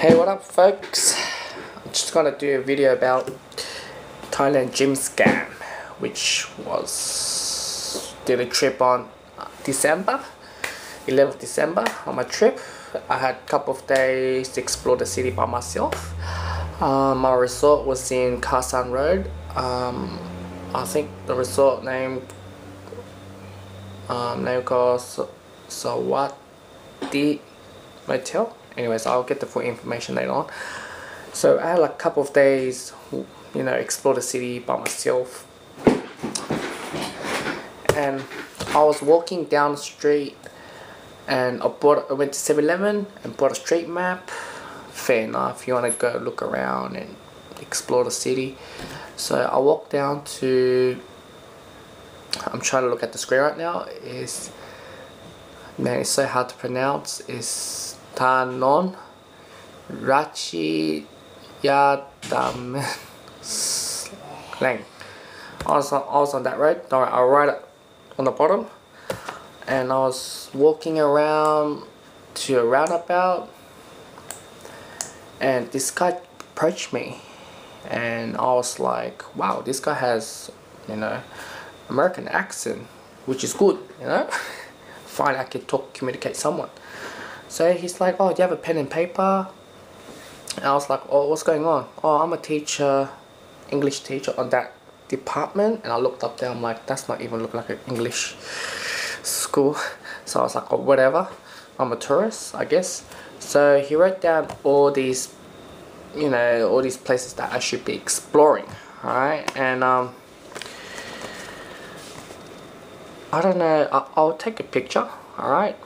Hey, what up folks? I'm just gonna do a video about Thailand Gem Scam, which did a trip on December 11th December on my trip. I had a couple of days to explore the city by myself. My resort was in Kha Road. I think the resort name called Sawati Motel. Anyways, I'll get the full information later on. So I had like a couple of days, explore the city by myself, and I was walking down the street, and I went to 7-Eleven and bought a street map. Fair enough, you want to go look around and explore the city. So I walked down to, I'm trying to look at the screen right now, it's so hard to pronounce, it's Thanon, Ratchadamnoen, Klang. I was on that road. I was right on the bottom, and I was walking around to a roundabout, and this guy approached me, and I was like, wow, this guy has, American accent, which is good, Fine, I can communicate someone. So he's like, oh, do you have a pen and paper? And I was like, oh, what's going on? Oh, I'm a teacher, English teacher on that department. And I looked up there, I'm like, that's not even look like an English school. So I was like, oh, whatever, I'm a tourist, I guess. So he wrote down all these, all these places that I should be exploring, alright? And I don't know, I'll take a picture, alright?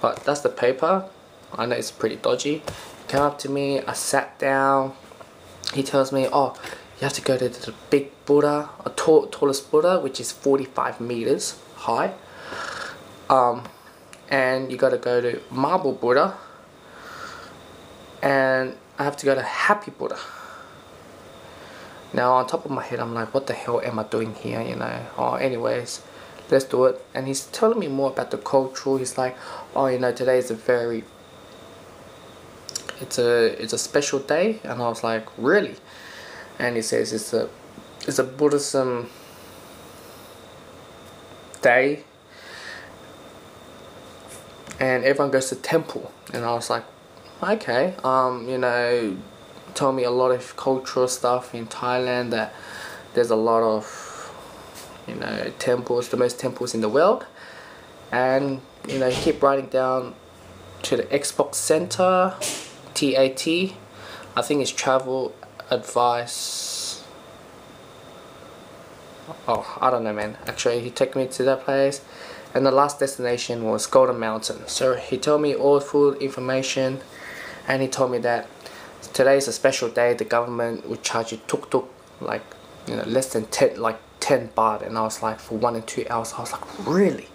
But that's the paper. I know it's pretty dodgy. He came up to me, I sat down. He tells me, oh, you have to go to the big Buddha, tallest Buddha, which is 45 meters high. And you gotta go to Marble Buddha. And I have to go to Happy Buddha. Now on top of my head, I'm like, what the hell am I doing here, Oh, anyways, let's do it. And he's telling me more about the culture. He's like, oh, today is it's a special day. And I was like, really? And he says it's a Buddhism day, and everyone goes to temple. And I was like, okay. Told me a lot of cultural stuff in Thailand, that there's a lot of temples, the most temples in the world. And he kept writing down to the Xbox Center, TAT, I think it's travel advice. Oh, I don't know, man. Actually, he took me to that place, and the last destination was Golden Mountain. So he told me all full information, and he told me that today is a special day. The government would charge you tuk-tuk, like less than 10 baht. And I was like, for 1 and 2 hours. I was like, really?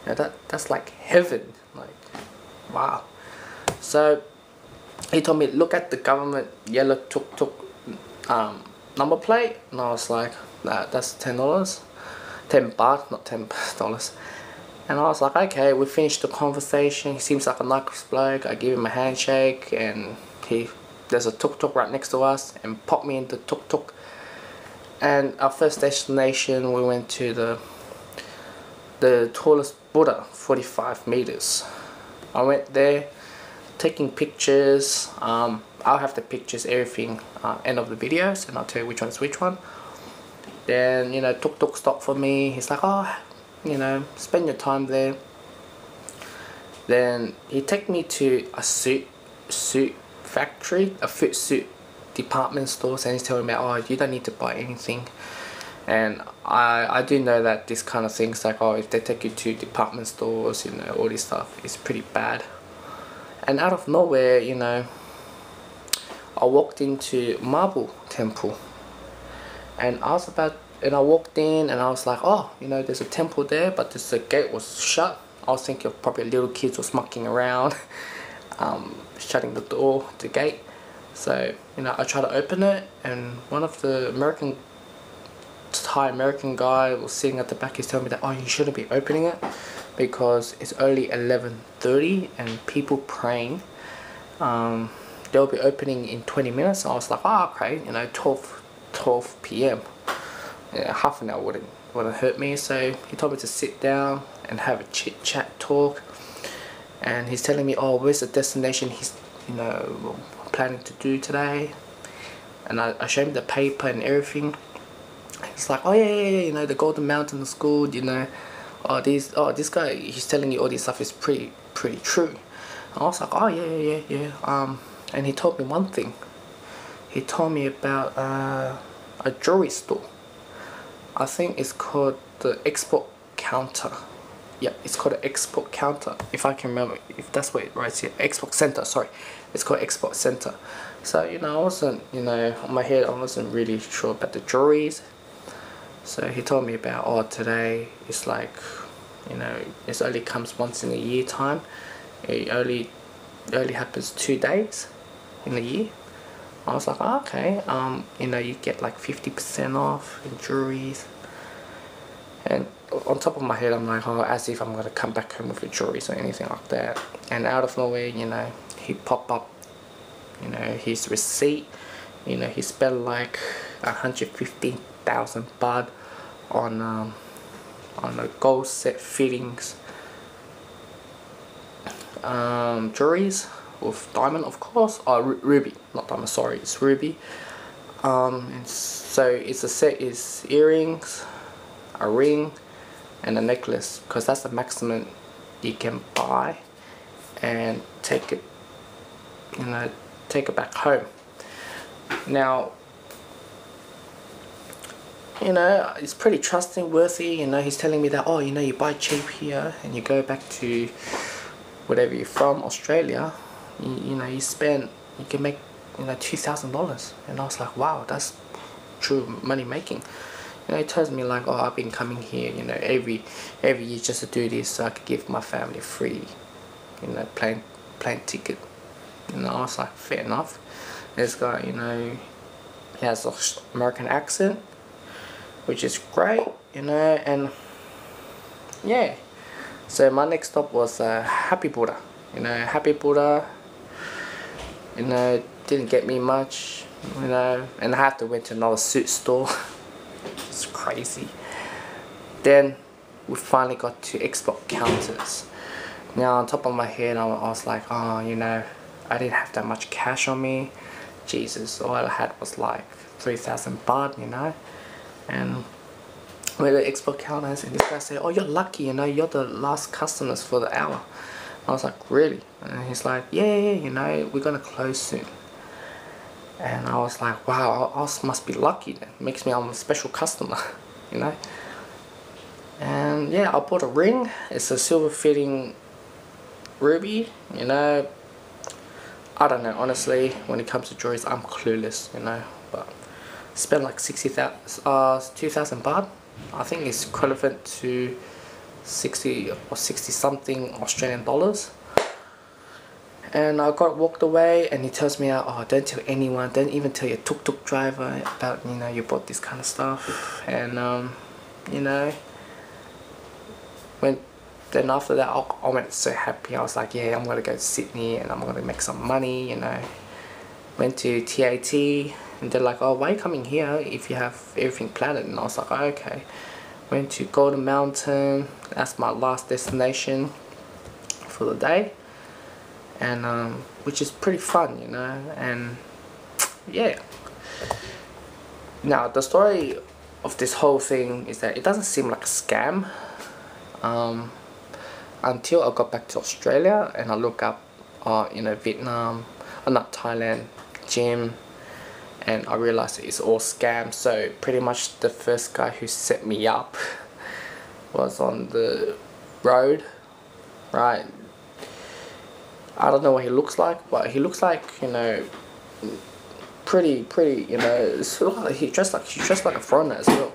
That's like heaven. Like, wow. So he told me, look at the government yellow tuk-tuk number plate. And I was like, nah, that's $10, 10 baht, not $10. And I was like, okay. We finished the conversation. He seems like a nice bloke. I give him a handshake, and there's a tuk-tuk right next to us, and popped me in the tuk-tuk. And our first destination, we went to the tallest Buddha, 45 meters. I went there, taking pictures. I'll have the pictures, everything, end of the videos, and I'll tell you which one's which one. Then tuk-tuk stopped for me. He's like, oh, spend your time there. Then he took me to a suit factory, a foot suit department stores, and he's telling me, oh, you don't need to buy anything. And I do know that this kind of things, like, oh, if they take you to department stores, all this stuff is pretty bad. And out of nowhere, I walked into Marble Temple, and I walked in, and I was like, oh, there's a temple there, but the gate was shut. I was thinking probably little kids was mucking around, shutting the door, the gate. So I tried to open it, and one of the Thai American guy was sitting at the back. He's telling me that, oh, you shouldn't be opening it because it's only 11:30 and people praying they'll be opening in 20 minutes. I was like, oh, okay, you know, 12 p.m. Yeah, half an hour wouldn't hurt me. So he told me to sit down and have a chit chat talk, and he's telling me, oh, where's the destination he's, you know, planning to do today. And I showed him the paper and everything. He's like, oh yeah, you know, the Golden Mountain is good, you know. This guy, he's telling you all this stuff is pretty true. I was like, oh yeah. And he told me one thing. He told me about a jewelry store. I think it's called the Export Counter. Yeah, it's called an Export Counter, if I can remember, if that's what it writes here. Export Center, sorry. It's called Export Center. So, you know, I wasn't, you know, on my head, I wasn't really sure about the jewelries. So he told me about, oh, today it's like, you know, it only comes once in a year time. It only happens 2 days in a year. I was like, oh, okay, you know, you get like 50% off in jewelries. And on top of my head, I'm like, oh, as if I'm gonna come back home with the jewelries or anything like that. And out of nowhere, you know, he popped up, you know, his receipt. You know, he spent like 115,000 baht on a gold set fittings jewelries with diamond, of course, or ruby, not diamond, sorry, it's ruby. And so it's a set is earrings, a ring, and a necklace, because that's the maximum you can buy and take it, you know, take it back home. Now, you know, it's pretty trustworthy. You know, he's telling me that, oh, you know, you buy cheap here and you go back to whatever you're from, Australia, you know, you can make, you know, $2,000. And I was like, wow, that's true money making. You know, he tells me like, oh, I've been coming here, you know, every year just to do this so I could give my family free, you know, plane ticket. You know, I was like, fair enough. This guy, you know, he has an American accent, which is great, you know, and yeah. So my next stop was Happy Buddha. You know, Happy Buddha, you know, didn't get me much, you know, and I had to went to another suit store. It's crazy. Then we finally got to export counters. Now on top of my head, I was like, oh, you know, I didn't have that much cash on me. Jesus, all I had was like 3,000 baht, you know. And we're the export counters, and this guy said, oh, you're lucky, you know, you're the last customers for the hour. I was like, really? And he's like, yeah, you know, we're gonna close soon. And I was like, wow, I must be lucky then. Makes me, I'm a special customer, you know. And yeah, I bought a ring. It's a silver fitting ruby, you know. I don't know, honestly, when it comes to jewelry, I'm clueless, you know. But spent like 2,000 baht. I think it's equivalent to 60 or 60 something Australian dollars. And I walked away, and he tells me, oh, don't tell anyone, don't even tell your tuk-tuk driver about, you know, you bought this kind of stuff. And you know, then after that, I went so happy. I was like, yeah, I'm gonna go to Sydney and I'm gonna make some money, you know. Went to TAT, and they're like, oh, why are you coming here if you have everything planned? And I was like, oh, okay. Went to Golden Mountain. That's my last destination for the day, and which is pretty fun, you know. And yeah. Now the story of this whole thing is that it doesn't seem like a scam until I got back to Australia and I look up, you know, Vietnam, not Thailand Gem, and I realized it's all scam. So pretty much the first guy who set me up was on the road, right? I don't know what he looks like, but he looks like, you know, pretty, you know, he's dressed like a foreigner as well.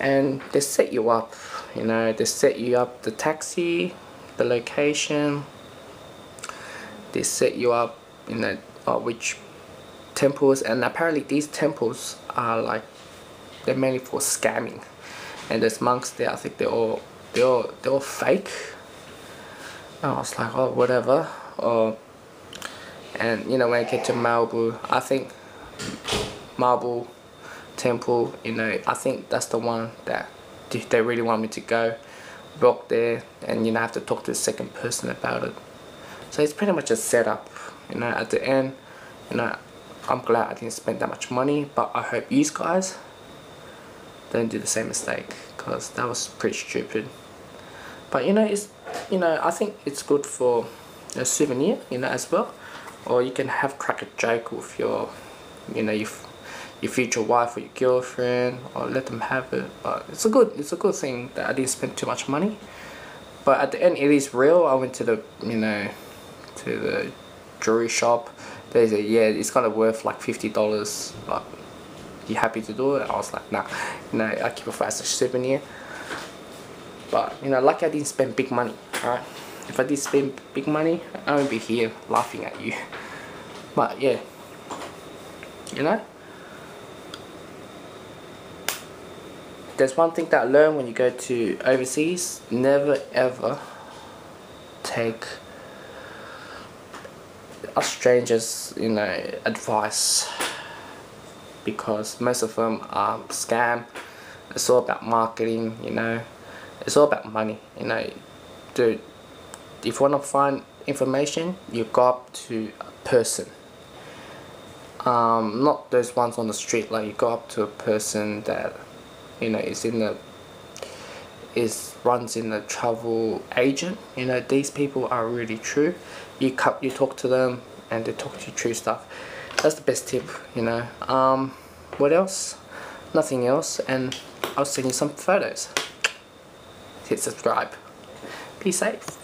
And they set you up, you know, they set you up the taxi, the location, they set you up in the which temples, and apparently these temples are like, they're mainly for scamming. And there's monks there, I think they're all fake. And I was like, oh, whatever. And you know, when I get to Marble, I think Marble Temple, you know, I think that's the one that they really want me to go. Walk there, and you know, I have to talk to the second person about it. So it's pretty much a setup. You know, at the end, you know, I'm glad I didn't spend that much money, but I hope you guys don't do the same mistake, because that was pretty stupid. But you know, it's, you know, I think it's good for a souvenir, you know, as well. Or you can have crack a joke with your, you know, your future wife or your girlfriend, or let them have it. But it's a good thing that I didn't spend too much money. But at the end, it is real. I went to the, you know, to the jewelry shop. They said, yeah, it's kind of worth like $50, but you happy to do it? I was like, nah, you know, I keep it for as a souvenir. But you know, lucky I didn't spend big money. Alright, if I did spend big money, I won't be here laughing at you. But yeah, you know, there's one thing that I learned when you go to overseas: never ever take a stranger's, you know, advice, because most of them are scam. It's all about marketing, you know. It's all about money, you know. Dude, if you want to find information, you go up to a person. Not those ones on the street. Like, you go up to a person that, you know, runs in a travel agent. You know, these people are really true. You talk to them, and they talk to you true stuff. That's the best tip, you know. What else? Nothing else, and I'll send you some photos. Hit subscribe. Be safe.